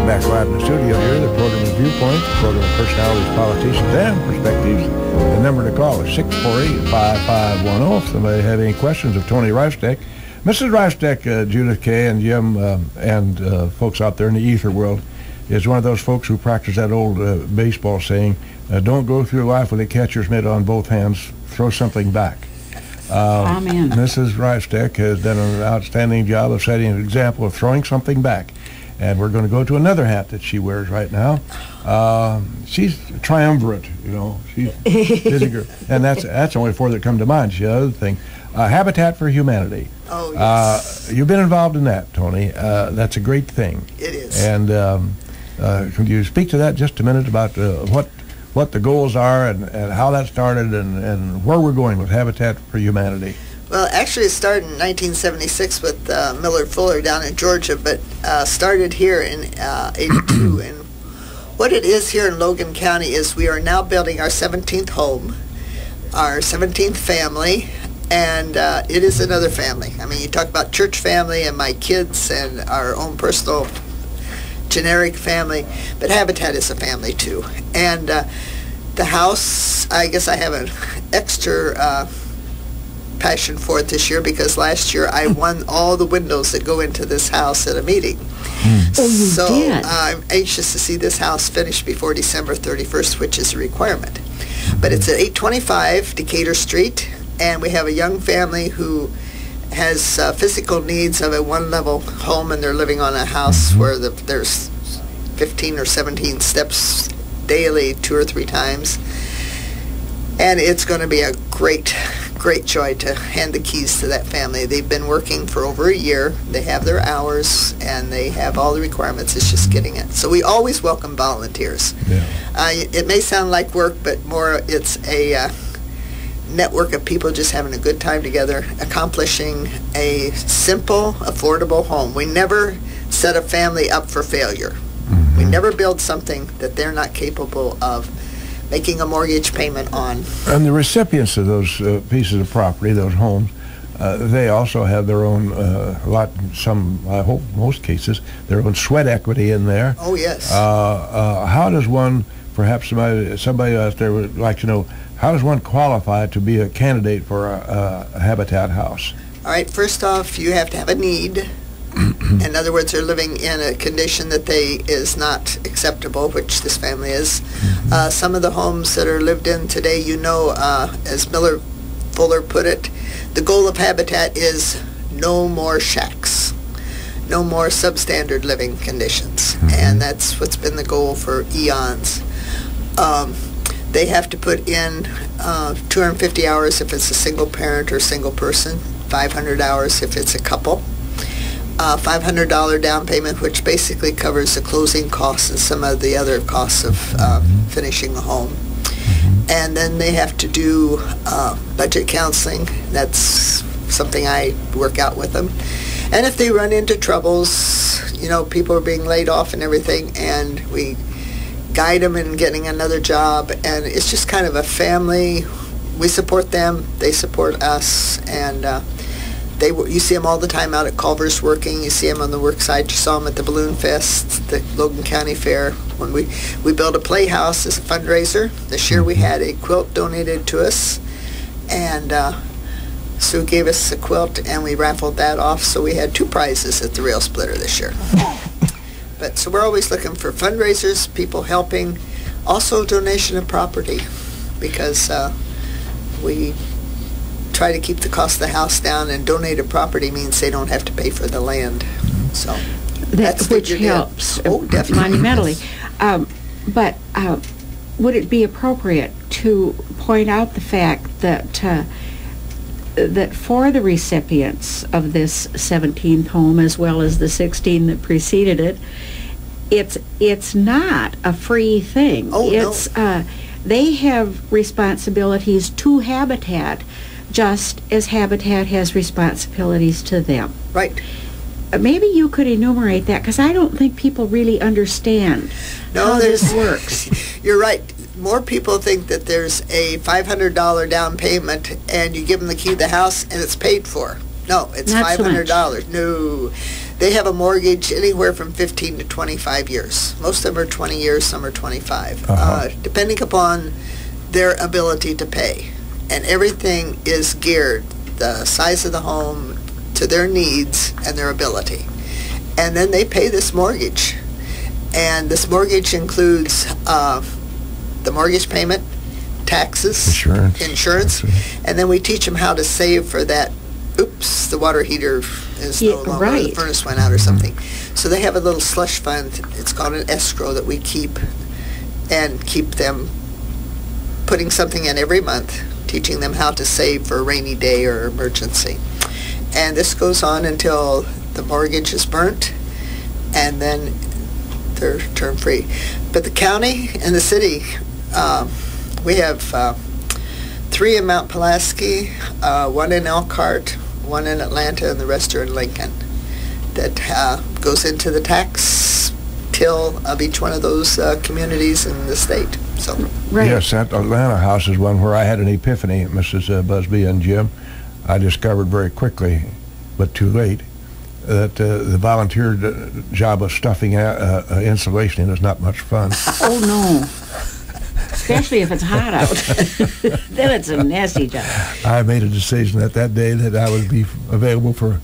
back live in the studio here. The program is Viewpoint, the program of personalities, politicians, and perspectives. The number to call is 648-5510. If somebody had any questions of Toni Reifsteck. Mrs. Reifsteck, Judith Kay, and Jim, and folks out there in the ether world, is one of those folks who practice that old baseball saying, don't go through life with a catcher's mitt on both hands, throw something back. Amen. Mrs. Reifsteck has done an outstanding job of setting an example of throwing something back. And we're going to go to another hat that she wears right now. She's triumvirate, you know. She's a busy girl. And that's only four that come to mind. She has another thing. Habitat for Humanity. Oh, yes. You've been involved in that, Toni. That's a great thing. It is. And can you speak to that just a minute about what the goals are and how that started and where we're going with Habitat for Humanity? Well, actually it started in 1976 with Millard Fuller down in Georgia, but started here in 82. And what it is here in Logan County is we are now building our 17th home, our 17th family, and it is another family. I mean, you talk about church family and my kids and our own personal generic family, but Habitat is a family too. And the house, I guess I have an extra passion for it this year because last year I won all the windows that go into this house at a meeting. Oh, you did? I'm anxious to see this house finished before December 31st, which is a requirement. But it's at 825 Decatur Street, and we have a young family who has physical needs of a one-level home, and they're living on a house where there's 15 or 17 steps daily 2 or 3 times. And it's going to be a great joy to hand the keys to that family. They've been working for over a year. They have their hours, and they have all the requirements. It's just getting it. So we always welcome volunteers. Yeah. It may sound like work, but more it's a network of people just having a good time together, accomplishing a simple, affordable home. We never set a family up for failure. We never build something that they're not capable of making a mortgage payment on. And the recipients of those pieces of property, those homes, they also have their own, I hope most cases, their own sweat equity in there. Oh, yes. How does one, perhaps somebody out there would like to know, how does one qualify to be a candidate for a Habitat house? All right, first off, you have to have a need. In other words, they're living in a condition that is not acceptable, which this family is. Some of the homes that are lived in today, as Millard Fuller put it, the goal of Habitat is no more shacks, no more substandard living conditions. And that's what's been the goal for eons. They have to put in 250 hours if it's a single parent or single person, 500 hours if it's a couple. $500 down payment, which basically covers the closing costs and some of the other costs of finishing the home. And then they have to do budget counseling. That's something I work out with them. And if they run into troubles, people are being laid off and everything, and we guide them in getting another job. And it's just kind of a family. We support them, they support us, and you see them all the time out at Culver's working. You see them on the work side. You saw them at the Balloon Fest, the Logan County Fair. When we built a playhouse as a fundraiser. This year we had a quilt donated to us, and Sue gave us a quilt, and we raffled that off. So we had 2 prizes at the Rail Splitter this year. But so we're always looking for fundraisers, people helping, also donation of property, because we try to keep the cost of the house down, and donated property means they don't have to pay for the land. So that's which helps monumentally. But would it be appropriate to point out the fact that that for the recipients of this 17th home, as well as the 16 that preceded it, it's not a free thing. Oh, no. They have responsibilities to Habitat, just as Habitat has responsibilities to them. Right. Maybe you could enumerate that, because I don't think people really understand how this works. You're right. More people think that there's a $500 down payment, and you give them the key to the house, and it's paid for. No, it's Not $500. So much. No. They have a mortgage anywhere from 15 to 25 years. Most of them are 20 years, some are 25, depending upon their ability to pay. And everything is geared, the size of the home, to their needs and their ability. And then they pay this mortgage. And this mortgage includes the mortgage payment, taxes, insurance, and then we teach them how to save for that. Oops, the water heater is no longer, the furnace went out or something. So they have a little slush fund. It's called an escrow that we keep, and keep them putting something in every month, teaching them how to save for a rainy day or emergency. And this goes on until the mortgage is burnt, and then they're term free. But the county and the city, we have 3 in Mount Pulaski, 1 in Elkhart, 1 in Atlanta, and the rest are in Lincoln. That goes into the tax till of each one of those communities in the state. So yes, that Atlanta house is one where I had an epiphany, Mrs. Busby and Jim. I discovered very quickly, but too late, that the volunteer job of stuffing insulation in is not much fun. Oh, no. Especially if it's hot out. Then it's a nasty job. I made a decision that day that I would be available for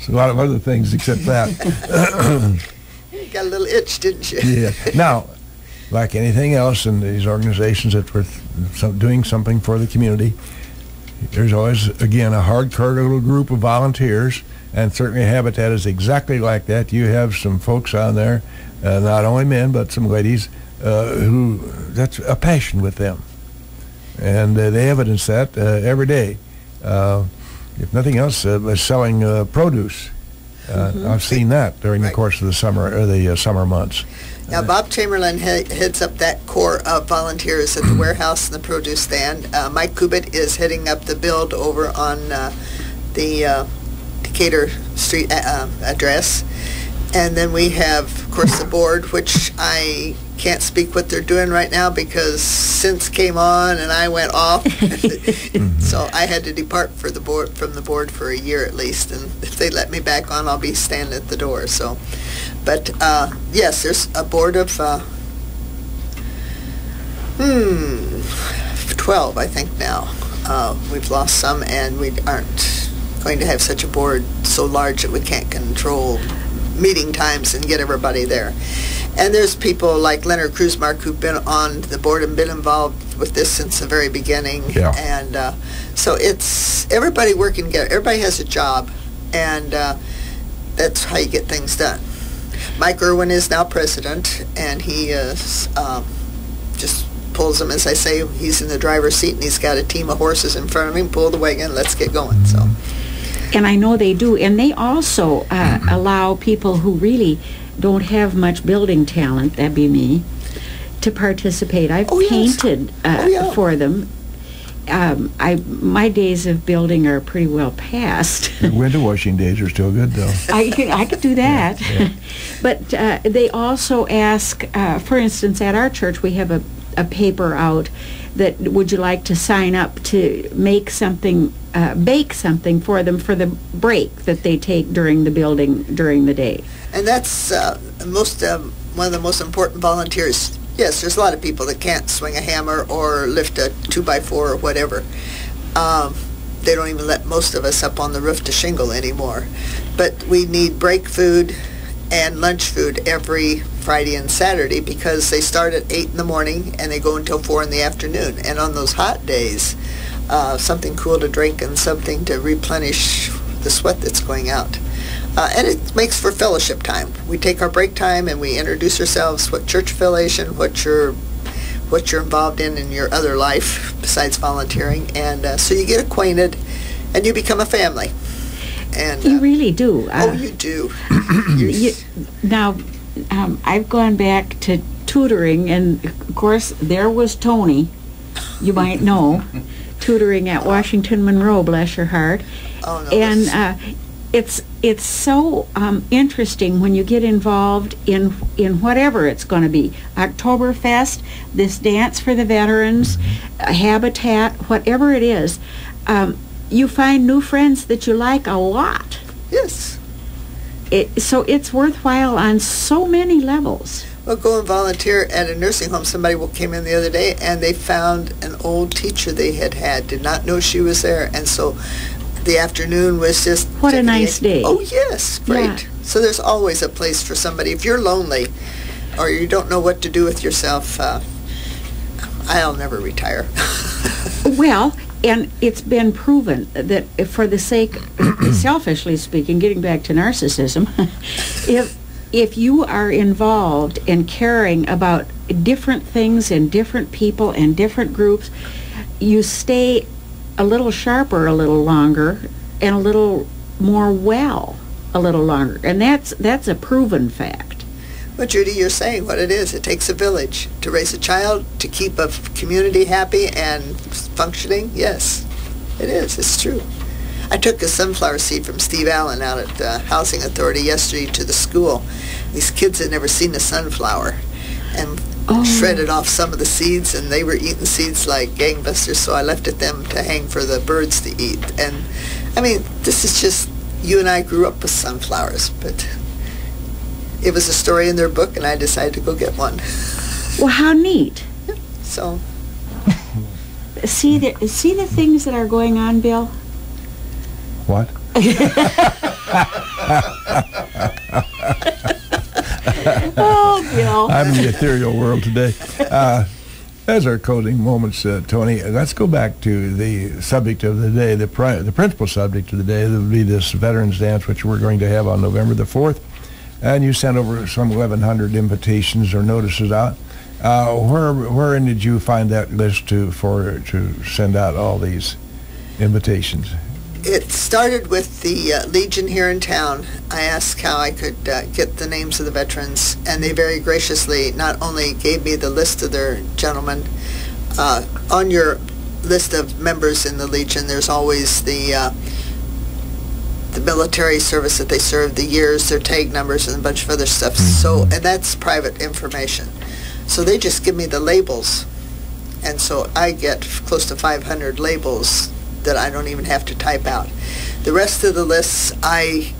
a lot of other things except that. You got a little itch, didn't you? Yeah. Now, like anything else in these organizations that were doing something for the community, there's always, again, a hardcore little group of volunteers, and certainly Habitat is exactly like that. You have some folks on there, not only men, but some ladies, who, that's a passion with them. And they evidence that every day. If nothing else, selling produce. I've seen that during the course of the summer, or the summer months. Now, Bob Chamberlain heads up that core of volunteers at the warehouse and the produce stand. Mike Kubit is heading up the build over on the Decatur Street address. And then we have, of course, the board, which I can't speak what they're doing right now because Since came on and I went off. So I had to depart from the board for a year at least. And if they let me back on, I'll be standing at the door. So, but yes, there's a board of 12, I think now. We've lost some, and we aren't going to have such a board so large that we can't control meeting times and get everybody there. And there's people like Leonard Kruzmark who've been on the board and been involved with this since the very beginning. Yeah. And so it's everybody working together. Everybody has a job, and that's how you get things done. Mike Irwin is now president, and he is just pulls them, as I say, he's in the driver's seat, and he's got a team of horses in front of him. Pull the wagon, let's get going. So. And I know they do. And they also allow people who really don't have much building talent, that'd be me, to participate. I've painted for them. My days of building are pretty well past. Window washing days are still good, though. I could do that. Yeah. But they also ask, for instance, at our church we have a paper out that would you like to sign up to make something, bake something for them for the break that they take during the building during the day. And that's one of the most important volunteers. Yes, there's a lot of people that can't swing a hammer or lift a 2x4 or whatever. They don't even let most of us up on the roof to shingle anymore. But we need break food and lunch food every Friday and Saturday because they start at 8 in the morning and they go until 4 in the afternoon. And on those hot days, something cool to drink and something to replenish the sweat that's going out. And it makes for fellowship time. We take our break time and we introduce ourselves, what church affiliation, what you're involved in your other life besides volunteering. And so you get acquainted and you become a family. And you really do. You do. Now, I've gone back to tutoring, and of course there was Toni, you might know, tutoring at Washington Monroe, bless her heart. Oh, no, and it's so interesting when you get involved in whatever it's going to be. Oktoberfest, this dance for the veterans, Habitat, whatever it is. You find new friends that you like a lot. Yes. So it's worthwhile on so many levels. Well, go and volunteer at a nursing home. Somebody came in the other day, and they found an old teacher they had, did not know she was there, and so the afternoon was just... What a nice day. Oh, yes, great. Yeah. So there's always a place for somebody. If you're lonely or you don't know what to do with yourself, I'll never retire. Well, and it's been proven that for the sake, selfishly speaking, getting back to narcissism, if you are involved in caring about different things and different people and different groups, you stay a little sharper a little longer and a little more well a little longer. And that's a proven fact. Well, Judy, you're saying what it is. It takes a village to raise a child, to keep a community happy and functioning. Yes, it is. It's true. I took a sunflower seed from Steve Allen out at the Housing Authority yesterday to the school. These kids had never seen a sunflower, and shredded off some of the seeds, and they were eating seeds like gangbusters, so I left it them to hang for the birds to eat. And, I mean, this is just, you and I grew up with sunflowers, but it was a story in their book, and I decided to go get one. Well, how neat. So. See the things that are going on, Bill? What? Oh, Bill. I'm in the ethereal world today. As our closing moments, Toni, let's go back to the subject of the day, the principal subject of the day. That would be this Veterans Dance, which we're going to have on November the 4th. And you sent over some 1,100 invitations or notices out. Wherein did you find that list to send out all these invitations? It started with the Legion here in town. I asked how I could get the names of the veterans, and they very graciously not only gave me the list of their gentlemen. On your list of members in the Legion, there's always the military service that they served, the years, their tag numbers, and a bunch of other stuff. So, and that's private information. So they just give me the labels, and so I get close to 500 labels that I don't even have to type out. The rest of the lists, I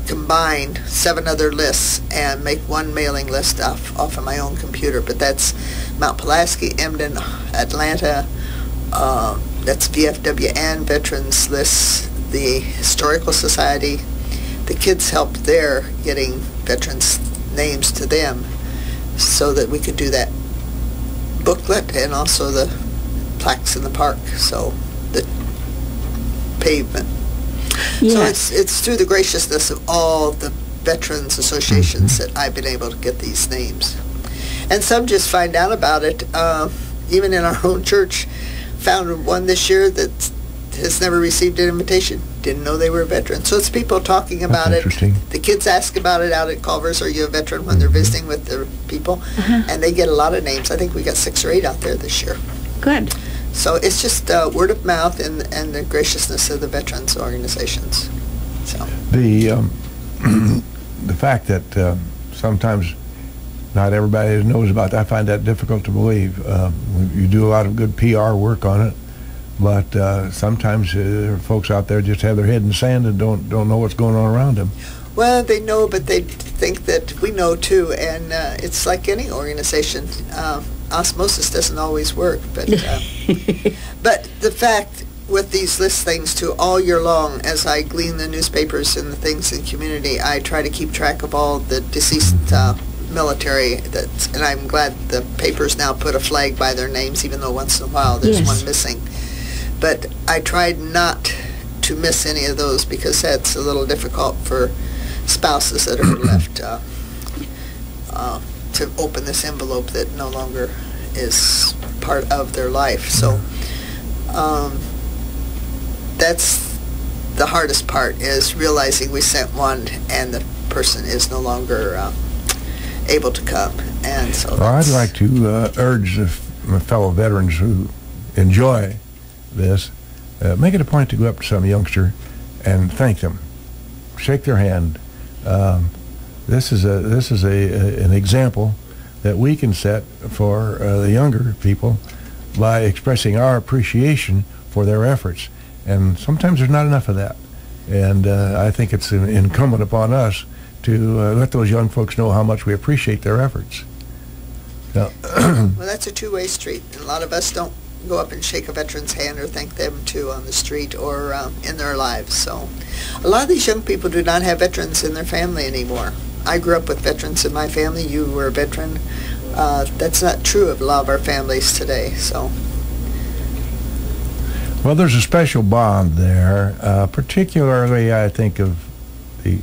combine 7 other lists and make one mailing list off of my own computer. But that's Mount Pulaski, Emden, Atlanta, that's VFW and Veterans lists, the Historical Society. The kids helped there getting veterans' names to them so that we could do that booklet and also the plaques in the park. So the pavement. Yes. So it's through the graciousness of all the veterans associations that I've been able to get these names. And some just find out about it. Even in our own church, found one this year that has never received an invitation. Didn't know they were a veteran. So it's people talking about it. The kids ask about it out at Culver's, are you a veteran, when they're visiting with their people. And they get a lot of names. I think we got 6 or 8 out there this year. Good. So it's just word of mouth and the graciousness of the veterans organizations. So the fact that sometimes not everybody knows about that, I find that difficult to believe. You do a lot of good PR work on it, but sometimes folks out there just have their head in the sand and don't know what's going on around them. Well, they know, but they think that we know too, and it's like any organization. Osmosis doesn't always work, but but the fact with these list things too, all year long, as I glean the newspapers and the things in community, I try to keep track of all the deceased military. And I'm glad the papers now put a flag by their names, even though once in a while there's one missing. But I tried not to miss any of those because that's a little difficult for spouses that are left to open this envelope that no longer is part of their life. So that's the hardest part, is realizing we sent one and the person is no longer able to come. And so well, I'd like to urge my fellow veterans who enjoy this, make it a point to go up to some youngster and thank them, shake their hand. This is an example that we can set for the younger people by expressing our appreciation for their efforts. And sometimes there's not enough of that. And I think it's incumbent upon us to let those young folks know how much we appreciate their efforts. Well, that's a two-way street. A lot of us don't go up and shake a veteran's hand or thank them too on the street or in their lives. So a lot of these young people do not have veterans in their family anymore. I grew up with veterans in my family. You were a veteran. That's not true of a lot of our families today. So. Well, there's a special bond there, particularly I think of the,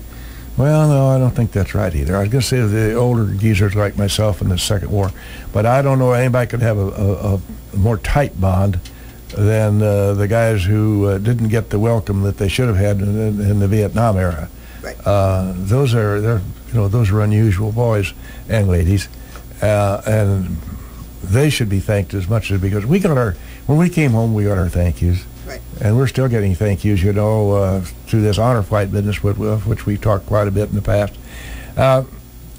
well, no, I don't think that's right either. I was going to say the older geezers like myself in the Second War, but I don't know anybody could have a more tight bond than the guys who didn't get the welcome that they should have had in the Vietnam era. Right. Those are unusual boys and ladies, and they should be thanked as much as, because we got when we came home, we got our thank yous. Right. And we're still getting thank yous, through this honor flight business, which we talked quite a bit in the past.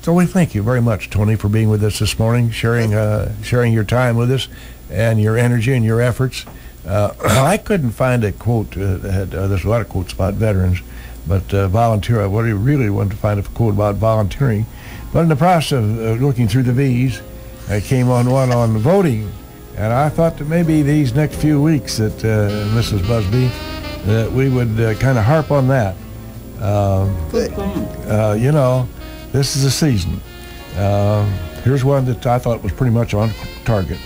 So we thank you very much, Toni, for being with us this morning, sharing your time with us and your energy and your efforts. I couldn't find a quote. There's a lot of quotes about veterans, but volunteer. I really wanted to find a quote about volunteering. But in the process of looking through the V's, I came on one on voting. And I thought that maybe these next few weeks that Mrs. Busby, that we would kind of harp on that. Good plan. This is the season. Here's one that I thought was pretty much on target.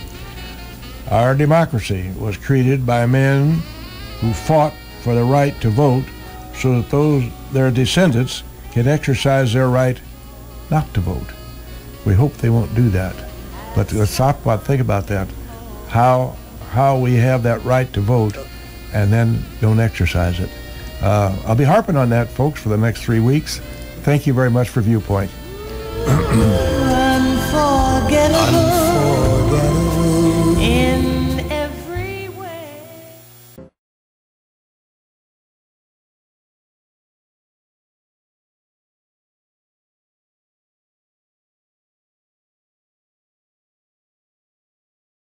Our democracy was created by men who fought for the right to vote so that their descendants can exercise their right not to vote. We hope they won't do that. But let's think about that. How we have that right to vote and then don't exercise it. I'll be harping on that, folks, for the next 3 weeks. Thank you very much for Viewpoint. Unforgettable.